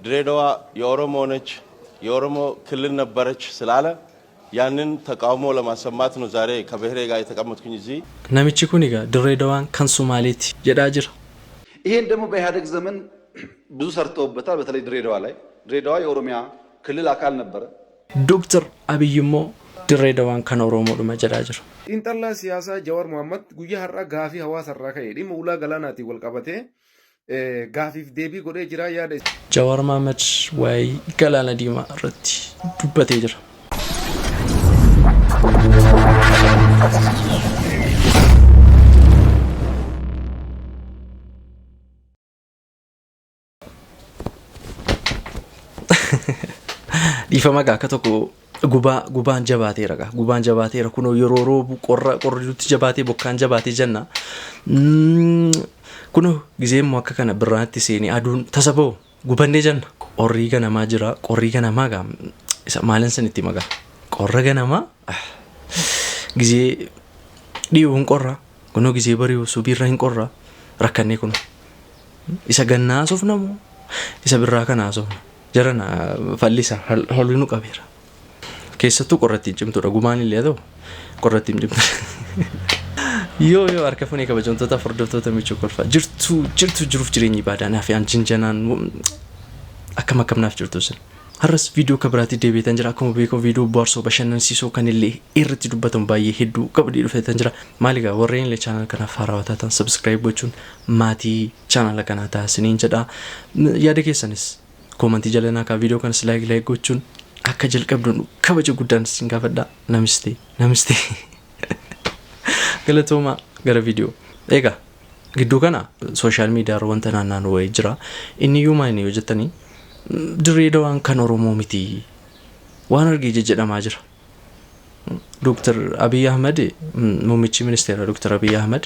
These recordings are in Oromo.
ድሬዳዋ የኦሮሞ ነች የኦሮሞ ክልል ነበረች ስላለ ያንን ተቃውሞ ለማሰማት ነው ዛሬ ከብሔሬ ጋር የተቀመጥኩኝ እዚህ ነምቺ ኩኒጋ ድሬዳዋን ከንሱማሌት ጀዳጅር ይሄን ደግሞ በኢህአዴግ ዘመን ብዙ ሰርተውበታል በተለይ ድሬዳዋ ላይ ድሬዳዋ የኦሮሚያ ክልል አካል ነበረ ዶክተር አብይሞ ድሬዳዋን ከኦሮሞ ጀዳጅር ኢንተላ ሲያሳ ጀዋር መሐመድ ጉያ ሀራ ጋፊ ሐዋሳ ራከይ ዲም ኡላ ገላናቲ ወልቀበቴ ጋፊፍ ዴቢ ጎዴ ጅራ ያደ ጀዋር መሐመድ ወይ ገላና ዲማ ረቲ ዱበቴ ጅራ Ifama ga katoko gubaan jabaatee raga gubaan jabaatee rakuno yororo qorriitti jabaatee bokkaan jabaatee jenna kuno gizeemmo akka kana birraatti seeni aduun tasaboo gubannee jenna qorrii ganamaa jira qorrii ganamaa ga isa maalin sanitti maga qorra ganamaa gizee dhiiwun qorra kuno gizee bari'u subiirra hin qorra rakkannee kuno isa gannaasuuf namu isa birraa kanaasuuf jarana fallisa holinu qabira keessattuu qorratti cimtuudha gumaan illee ta'u qorratti cimtu yoo harka funee kabajamtoota furdootoota michuu kolfa jiruuf jireenyi baadaan hafi anjinjanaan akkam jirtu sin har'as viidiyoo kabiraatti deebiitan jira akkuma beekamu viidiyoo boorsoo bashannansiisoo kan illee irratti dubbatan baay'ee hedduu qabdii dhufeetan jira maaligaa warreen illee chaanal kanaaf haarawaa taatan subscribe gochuun maatii chaanala kanaa taasiniin jedha yaada keessanis komantii jalana ka video kan like gochuun akka jalqabduun kabaja guddaan sin gaafadha namiste galatooma gara video eega gidduu kana social media ro wanta naannoo way jira inni yuma inni hojjetanii Direedawaan kan Oromoo miti waan argee jedhamaa jira Dr. Abiy Ahmed muummichi ministeera Dr. Abiy Ahmed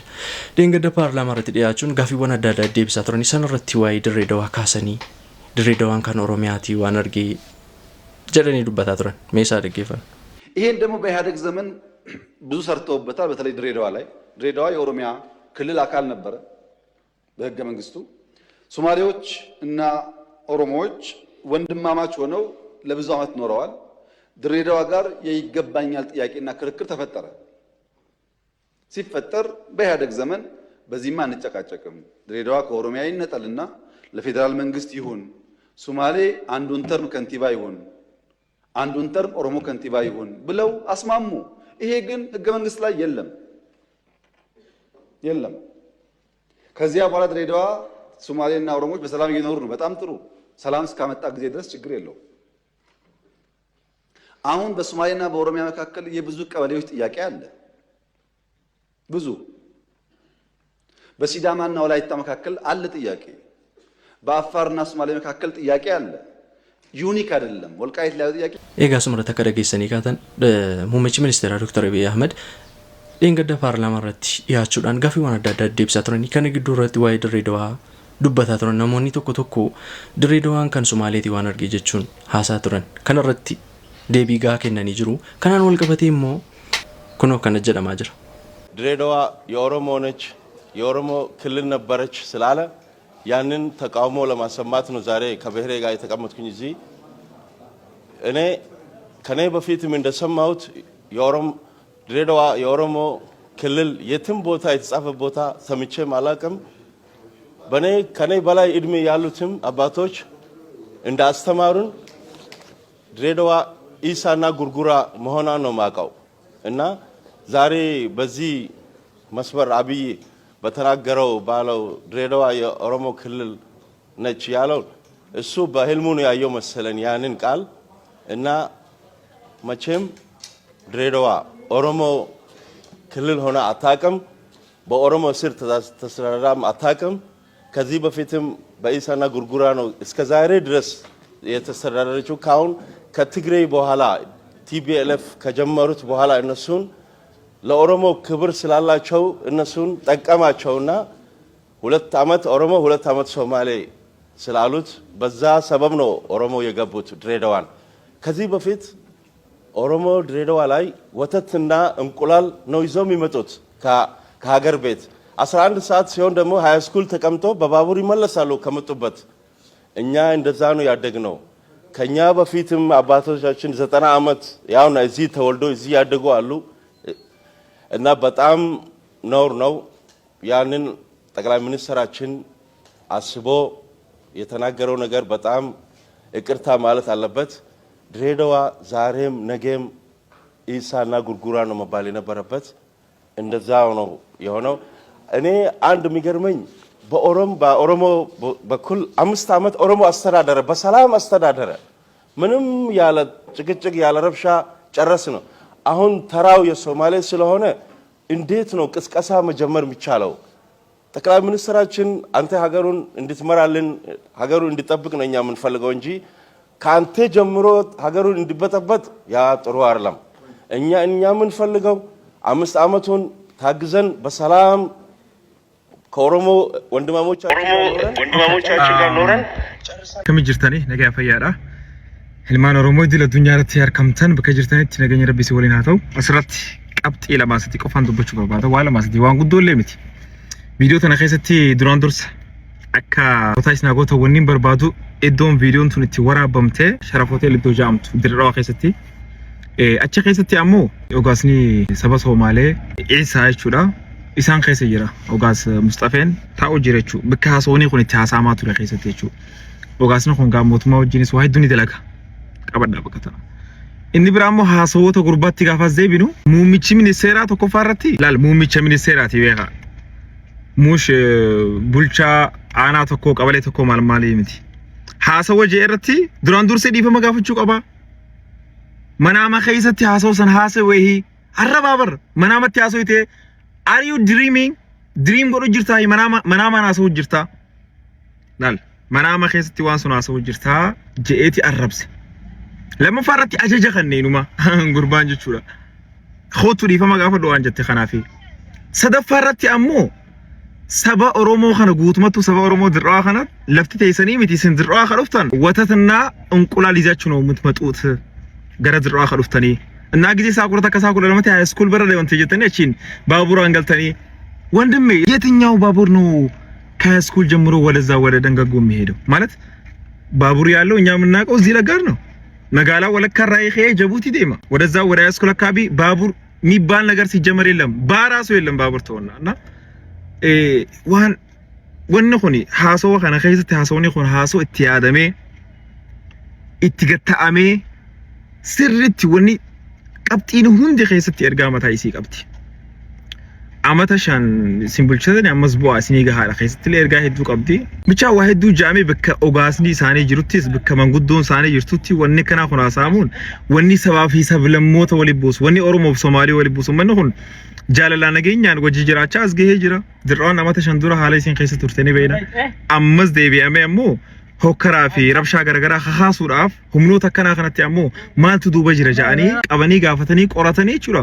deengada paarlaamaa irratti dhiyaachuun gaafiiwwan adda addaa deebisaa turan isaan irratti waa'ee Direedawaa kaasanii ድሬዳዋን kan ኦሮሚያቲ ዋን አርጌ ጀለኒ ዱባታ ትረን ሜሳ ደገፈን ይሄን ደግሞ በኢህአዴግ ዘመን ብዙ ሰርተውበታል በተለይ ድሬዳዋ ላይ ድሬዳዋ የኦሮሚያ ክልል አካል ነበረ በህገ መንግስቱ ሶማሌዎች እና ኦሮሞዎች ወንድማማች ሆነው ለብዙ አመት ኖረዋል ድሬዳዋ ጋር የይገባኛል ጥያቄና ክርክር ተፈጠረ ሲፈጠር በኢህአዴግ ዘመን በዚህማ አንጨቃጨቅም ድሬዳዋ ከኦሮሚያ ይነጠልና ለፌደራል መንግስት ይሁን ሶማሌ አንዱን ተርም ከንቲባ ይሁን አንዱን ተርም ኦሮሞ ከንቲባ ይሁን ብለው አስማሙ ይሄ ግን ህገ መንግስት ላይ የለም ከዚያ በኋላ ድሬዳዋ ሶማሌና ኦሮሞዎች በሰላም እየኖሩ ነው በጣም ጥሩ ሰላም እስካመጣ ጊዜ ድረስ ችግር የለው አሁን በሶማሌና በኦሮሚያ መካከል የብዙ ቀበሌዎች ጥያቄ አለ ብዙ በሲዳማና ወላይታ መካከል አለ ጥያቄ በአፋርና ሶማሌ መካከል ጥያቄ አለ ዩኒክ አይደለም ወልቃይት ላይ ጥያቄ ኤጋ ስምረ ተከደገሰኒ ካተን ሙምቺ ሚኒስትር ዶክተር አብይ አህመድ ደንገደ ፓርላማ ረት ያቹዳን ጋፊዋን አዳዳ ዴብሳትሮኒ ከነግዱ ረት ዋይ ድሬዳዋ ዱባታትሮን ነሞኒ ቶኮ ድሬዳዋን ከን ሶማሌቲ ዋን አርጌ ጀቹን ሃሳትሮን ከነረቲ ዴቢጋ ከነኒ ጅሩ ከናን ወልቀበቴሞ ኩኖ ከነጀዳ ማጅራ ድሬዳዋ የኦሮሞ ነች የኦሮሞ ክልል ነበረች ስላለ ያንን ተቃውሞ ለማሰማት ነው ዛሬ ከብሔሬ ጋር የተቀመጥኩኝ እዚህ እኔ ከኔ በፊትም እንደሰማሁት ድሬዳዋ የኦሮሞ ክልል የትም ቦታ የተጻፈ ቦታ ሰምቼም አላቅም ከኔ በላይ እድሜ ያሉትም አባቶች እንዳስተማሩን ድሬዳዋ ኢሳና ጉርጉራ መሆኗን ነው ማቀው እና ዛሬ በዚህ መስበር አብይ በተናገረው ባለው ድሬዳዋ የኦሮሞ ክልል ነች ያለው እሱ በህልሙ ነው ያየው መሰለን ያንን ቃል እና መቼም ድሬዳዋ ኦሮሞ ክልል ሆነ አታቀም በኦሮሞ ስር ተስተዳድራም አታቀም ከዚህ በፊትም በኢሳና ጉርጉራ ነው እስከ ዛሬ ድረስ የተስተዳደረችው ካሁን ከትግሬ በኋላ ቲቢኤልኤፍ ከጀመሩት በኋላ እነሱን ለኦሮሞ ክብር ስላላቸው እነሱን ጠቀማቸውና 2 አመት ኦሮሞ 2 አመት ሶማሌ ስላሉት በዛ ሰበብ ነው ኦሮሞ የገቡት ድሬዳዋን ከዚህ በፊት ኦሮሞ ድሬዳዋ ላይ ወተትና እንቁላል ነው ይዘው የሚመጡት ከሀገር ቤት 11 ሰዓት ሲሆን ደግሞ ሃይ ስኩል ተቀምጦ በባቡር ይመለሳሉ ከመጡበት እኛ እንደዛ ነው ያደግነው። ከኛ በፊትም አባቶቻችን 90 ዓመት ያውና እዚህ ተወልዶ እዚህ ያደጉ አሉ እና በጣም ነውር ነው። ያንን ጠቅላይ ሚኒስትራችን አስቦ የተናገረው ነገር በጣም ይቅርታ ማለት አለበት። ድሬዳዋ ዛሬም ነገም ኢሳና ጉርጉራ ነው መባል የነበረበት። እንደዛው ነው የሆነው። እኔ አንድ የሚገርመኝ በኦሮሞ በኩል 5 ዓመት ኦሮሞ አስተዳደረ፣ በሰላም አስተዳደረ። ምንም ያለ ጭቅጭቅ ያለ ረብሻ ጨረስ ነው። አሁን ተራው የሶማሌ ስለሆነ እንዴት ነው ቅስቀሳ መጀመር የሚቻለው? ጠቅላይ ሚኒስትራችን አንተ ሀገሩን እንድትመራልን ሀገሩን እንዲጠብቅ ነው እኛ የምንፈልገው እንጂ ካንተ ጀምሮ ሀገሩን እንዲበጠበጥ ያ ጥሩ አይደለም። እኛ የምንፈልገው 5 ዓመቱን ታግዘን በሰላም ከኦሮሞ ወንድማሞቻችን ጋር ኖረን ከመጅርታኔ ነገ ያፈያዳ ህልማን ኦሮሞ ዲለ ዱንያ ረት ያርከምተን በከጅርታኔ ትነገኝ ረቢ ሲወሊና ተው አስራት ቀብጥ ለማስቲ ቆፋን ዱበቹ ባባታ ዋላ ማስቲ ዋን ጉዶ ለምቲ ቪዲዮ ተነከሰቲ ዱራን ዱርስ አካ ቦታይስ ናጎቶ ወኒን በርባዱ ኤዶን ቪዲዮን ቱንቲ ወራበምቴ ሸራፎቴ ልዶ ጃምቱ ድራው ከሰቲ አቸ ከሰቲ አሞ ኦጋስኒ ሰባ ሶማሌ ኢሳ አይቹዳ ኢሳን ከሰ ይራ ኦጋስ ሙስጣፌን ታው ጅረቹ በካሶኒ ኩንቲ ሐሳማቱ ለከሰቲቹ ኦጋስን ኮንጋ ሞቱማ ወጂኒስ ዋይዱኒ ደላካ ቀበዳ በከተና እኒ ብራሞ ሐሶቶ ጉርባቲ ጋፋ ዘይቢኑ ሙሚቺ ሚኒስቴራ ተኮፋራቲ ላል ሙሚቺ ሚኒስቴራ ቲቤኻ ሙሽ ቡልቻ አና ተኮ ቀበሌ ተኮ ማልማሊ ምቲ ሐሰወ ጀረቲ ድራን ዱርሴ ዲፈ መጋፍቹ ቀባ መናማ ከይሰቲ ሐሰው ሰን ሐሰ ወይ አረባበር መናመት ያሶይቴ are you dreaming dream ጎዶ ጅርታ መናማ ናሰው ጅርታ ላል መናማ ከይሰቲ ዋንሱና ሰው ጅርታ ጀኤቲ አረብስ ለመፋረቲ አጀጀ ከነይኑማ ጉርባን ጅቹላ ኾቱ ዲፈ መጋፈ ዶዋን ጀተ ከናፊ ሰደፋረቲ አሞ ሰባ ኦሮሞ ከነ ጉትመቱ ሰባ ኦሮሞ ድራዋ ከነ ለፍት ተይሰኒ ምትይስን ድራዋ ከሩፍታን ወተትና እንቁላል ይዛችሁ ነው የምትመጡት ገረ ድራዋ ከሩፍታኒ እና ጊዜ ሳቁር ተከሳኩለ ለመታ ስኩል በር ላይ ወንተ ጀተኒ እቺን ባቡር አንገልተኒ ወንድሜ የትኛው ባቡር ነው ከስኩል ጀምሮ ወደዛ ወደ ደንገጎ የሚሄደው? ማለት ባቡር ያለው እኛ የምናውቀው እዚህ ለጋር ነው። መጋላ ወለከራ ይሄ ጅቡቲ ዴማ ወደዛ ወደ ስኩል አካባቢ ባቡር የሚባል ነገር ሲጀመር የለም። ባራሱ የለም ባቡር ተወናና ዋን ወንኹኒ ሐሶ ከነ ከይዘት ሐሶኒ ኹን ሐሶ እትያደሜ እትገታአሜ ስርት ወኒ ቀብጢን ሁንዲ ከይዘት እርጋማታ ይሲ ቀብጢ አመታሻን ሲምብልቸን ያመዝቦ አስኒጋ ሐላ ከይዘት ለርጋ ሄዱ ቀብጢ ብቻ ዋህዱ ጃሜ በከ ኦጋስኒ ሳኔ ጅሩቲስ በከ መንጉዶን ሳኔ ጅርቱቲ ወኒ ከና ኹና ሳሙን ወኒ ሰባፊ ሰብለሞተ ወሊቦስ ወኒ ኦሮሞ ሶማሊ ወሊቦስ መንኹን ጃለላ ነገኛን ወጂ ጅራቻ አዝገ ሄጅራ ድራውን አመታሻን ዱራ ሐላይሲን ከይዘት ቱርተኒ በይና አመዝ ደቢያሜ አሞ ሆከራፊ ረብሻ ገረገራ ኻሱ ዳፍ ሁምኖ ተከና ከነት ያሞ ማልቱ ዱበ ጅራ ጃኒ ቀበኒ ጋፈተኒ ቆራተኒ ይችላ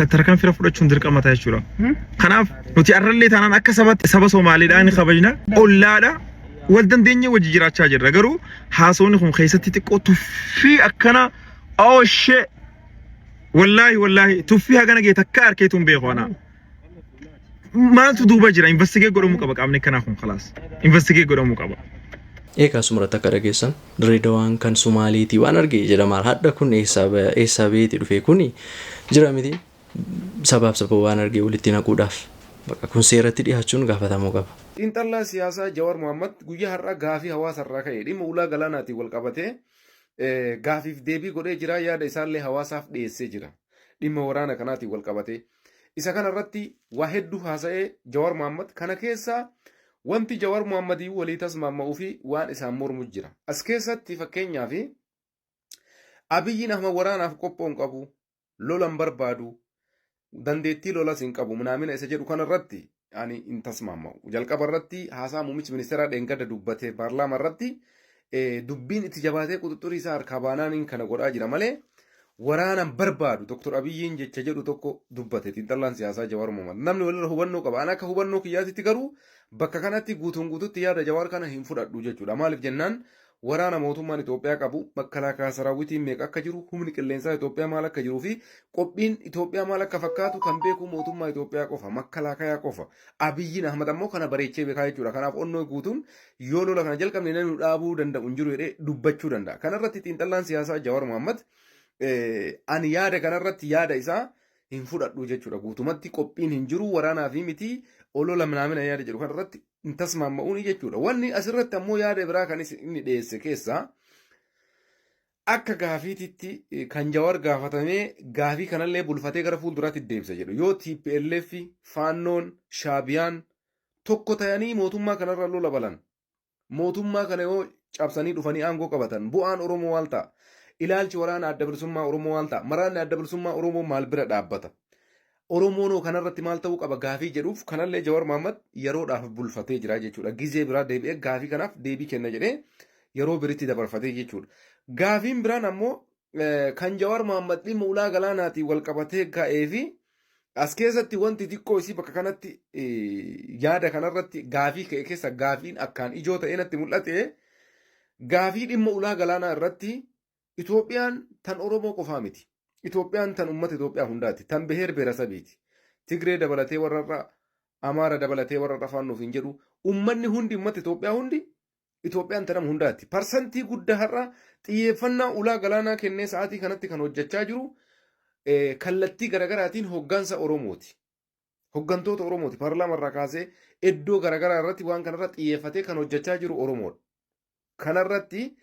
ተርከን ፍረፍሮቹን ድርቀ ማታ ይችላ ከናፍ ኑቲ አረሌ ታናን አከሰባት ሰበ ሶማሌ ዳኒ ኸበጅና ኦላዳ ወልደን ደኘ ወጂ ጅራቻ ጀረገሩ ሐሶኒ ሁም ከይሰት ትቆቱ ፊ አከና ኦሼ ወላሂ ቱፊ ሀገነ ጌተካ አርኬቱን በሆና ማልቱ ዱበ ጅራ ኢንቨስቲጌት ጎደሙ ቀበ ቃምኔ ከናኹን خلاص ኢንቨስቲጌት ጎደሙ ቀበ ኤካ ሱምረታ ከረጌሰን ድሬዳዋን ከን ሶማሊቲ ዋን አርጌ ጀለማር ሀደ ኩን ኤሳቤት ዱፌ ኩኒ ጅራሚቲ ሰባብ ዋን አርጌ ወልቲና ቁዳፍ በቃ ኩን ሴረቲ ዲያቹን ጋፈታሞ ጋፋ ኢንጠላ ሲያሳ ጀዋር መሐመድ ጉያ ሀራ ጋፊ ሐዋሳ ራ ከይ ዲሙ ኡላ ገላናቲ ወልቀበቴ ጋፊፍ ዴቢ ጎዴ ጅራ ያደ ኢሳለ ሐዋሳፍ ዲኤስ ጅራ ዲሙ ወራና ከናቲ ወልቀበቴ ኢሳ ከነረቲ ዋሄዱ ሐሳኤ ጀዋር መሐመድ ከነኬሳ wanti Jawar Muhammadi walii tasmaama'uu fi waan isaan mormu jira. As keessatti fakkeenyaaf Abiyyiin amma waraanaaf qophoon qabu, lolan barbaadu, dandeettii lolas hin qabu. Munaamina isa jedhu kanarratti ani hin tasmaama'u. Jalqaba irratti haasaa muummichi ministeeraa Dheengadda dubbate paarlaamaa irratti dubbiin itti jabaatee quxuxurii isaa harkaa baanaaniin kana godhaa jira malee waraanan barbaadu Dr. Abiyyiin jecha jedhu tokko dubbate xiinxallaan siyaasaa Jawar Muhammad. Namni walirra hubannoo qaba. Ana akka hubannoo kiyyaatitti garuu bakka kanatti guutuun guututti yaada Jawar kana hin fudhadhu jechuudha. Maaliif jennaan waraana mootummaan Itoophiyaa qabu makkalaakaa saraawitiin meeqa akka jiru humni qilleensaa Itoophiyaa maal akka jiruu fi qophiin Itoophiyaa maal akka fakkaatu kan beeku mootummaa Itoophiyaa qofa makkalaakaa qofa Abiyyiin Ahmad ammoo kana bareechee beekaa jechuudha. Kanaaf onnoo guutuun yoo lola kana jalqabne namni dhaabuu danda'u hin jiru jedhee dubbachuu danda'a. Kanarratti xiinxallaan siyaasaa Jawaar Mohaammed ani yaada kanarratti yaada isaa hin fudhadhu jechuudha. Guutumatti qophiin hin jiru waraanaa fi miti olola minaamina yaada jedhu kanarratti hin tasmaamma'uuni jechuudha. Wanni asirratti ammoo yaada biraa kan inni dhiyeesse keessaa akka gaafiititti kan Jawaar gaafatamee gaafii kanallee bulfatee gara fuulduraatti deebisa jedhu. Yoo TPLF faannoon shaabiyaan tokko ta'anii mootummaa kanarra lola balan mootummaa kana yoo cabsanii dhufanii aangoo qabatan bu'aan Oromoo maal ta'a? Ilaalchi waraana adda bilisummaa Oromoo maal ta'a? Maraanni adda bilisummaa Oromoo maal bira dhaabbata? Oromoon kanarratti maal ta'uu qaba gaafii jedhuuf kanallee Jawaar Mohaammed yeroodhaaf bulfatee jira jechuudha. Gizee biraa deebi'ee gaafii kanaaf deebii kenna jedhee yeroo biritti dabarfatee jechuudha. Gaafiin biraan ammoo kan Jawaar Mohaammed dhimma ulaa galaanaatiin wal qabatee ka'ee fi as keessatti wanti xiqqoo isii bakka kanatti yaada kanarratti gaafii ka'e keessa gaafiin akkaan ijoo ta'ee natti mul'ate gaafii dhimma ulaa galaanaa irratti Itoophiyaan tan Oromoo qofaa miti. Itoophiyaan tan uummata Itoophiyaa hundaati. Tan beheer beerasabiiti. Tigree dabalatee warra Amaara dabalatee warra Afaanuuf hin jedhu uummanni hundi uummata Itoophiyaa hundi Itoophiyaan tanam hundaati. Parsantii guddaa har'a xiyyeeffannaa ulaa galaanaa kennee sa'aatii kanatti kan hojjechaa jiru kallattii garaagaraatiin hoggansa Oromooti. Hoggantoota Oromooti. Paarlaamarraa kaasee iddoo garaagaraa irratti waan kanarra xiyyeeffatee kan hojjechaa jiru Oromoodha. Kanarratti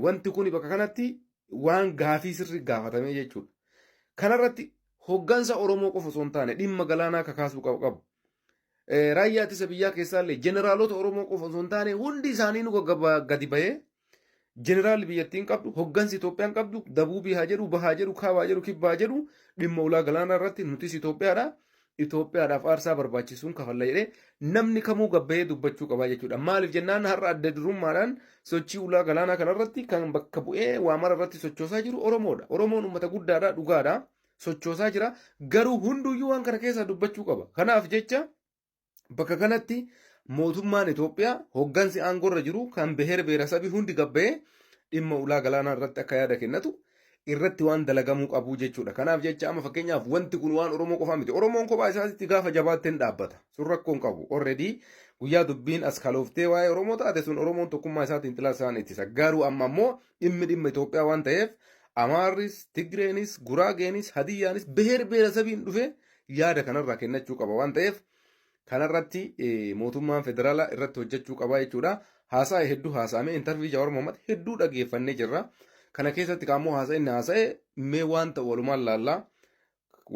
wanti kun bakka kanatti waan gaafii sirri gaafatamee jechuudha. Kanarratti hoggansa Oromoo qofa osoo hin taane dhimma galaanaa kakaasuu qabu. Raayyaa ittisa biyyaa keessaallee jeneraalota Oromoo qofa osoo hin taane hundi isaanii nu gadi bahee jeneraalli biyyattiin qabdu hoggansi Itoophiyaan qabdu dabuubii haa jedhu bahaa jedhu kaabaa jedhu kibbaa jedhu dhimma ulaa galaanaa irratti nutis Itoophiyaadha. Itoophiyaadhaaf aarsaa barbaachisuun kafalla jedhee namni kamuu gabbahee dubbachuu qabaa jechuudha. Maaliif jennaan har'a adda durummaadhaan sochii ulaa galaanaa kanarratti kan bakka bu'ee waa mara irratti sochoosaa jiru Oromoodha. Oromoon uummata guddaadha dhugaadha sochoosaa jira garuu hunduyyuu waan kana keessaa dubbachuu qaba. Kanaaf jecha bakka kanatti mootummaan Itoophiyaa hoggansi aangoorra jiru kan beheer beerasabii hundi gabbahee dhimma ulaa galaanaa irratti akka yaada kennatu irratti waan dalagamuu qabu jechuudha. Kanaaf jecha amma fakkeenyaaf wanti kun waan Oromoo qofaa miti. Oromoon kophaa isaatti gaafa jabaatteen dhaabbata. Sun rakkoon qabu. Already guyyaa dubbiin as kalooftee waa'ee Oromoo taate sun Oromoon tokkummaa isaatiin xilaa isaan ittisa. Garuu amma ammoo dhimma Itoophiyaa waan ta'eef Amaarris, Tigreenis, Guraageenis, Hadiyyaanis beheer beerasabiin dhufe yaada kanarraa kennachuu qaba waan ta'eef kanarratti mootummaan federaalaa irratti hojjechuu qaba jechuudha. Haasaa hedduu haasa'ame intarvii Jawaar Mohaammed hedduu dhageeffannee jirra. Kana keessatti qaammoo haasa'e inni haasa'e mee waan ta'u walumaan laallaa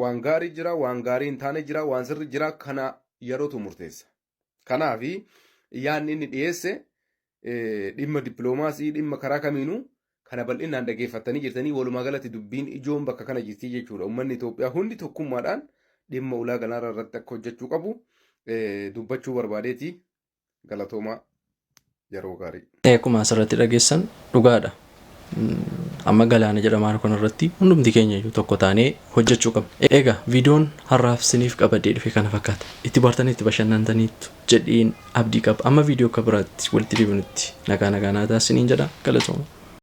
waan gaarii jira waan gaarii hin taane jira waan sirri jira kana yerootu murteessa. Kanaaf yaadni inni dhiyeesse dhimma dippiloomaasii dhimma karaa kamiinuu kana bal'inaan dhageeffattanii jirtanii walumaa galatti dubbiin ijoon bakka kana jirti jechuudha. Uummanni Itoophiyaa hundi tokkummaadhaan dhimma ulaa galaanaa irratti akka hojjechuu qabu dubbachuu barbaadeeti galatoomaa yeroo gaarii. Akkuma asirratti dhageessan dhugaadha. Amma galaana jedhamaa kun irratti hundumti keenya iyyuu tokko taanee hojjechuu qabna. Egaa viidiyoon har'aaf isiniif qabadee dhufe kana fakkaata. Itti bohaartanii itti bashannantaniitu jedhiin abdii qaba. Amma viidiyoo akka biraatti walitti deebinutti nagaa nagaa naa taasisaniin jedha galatooma.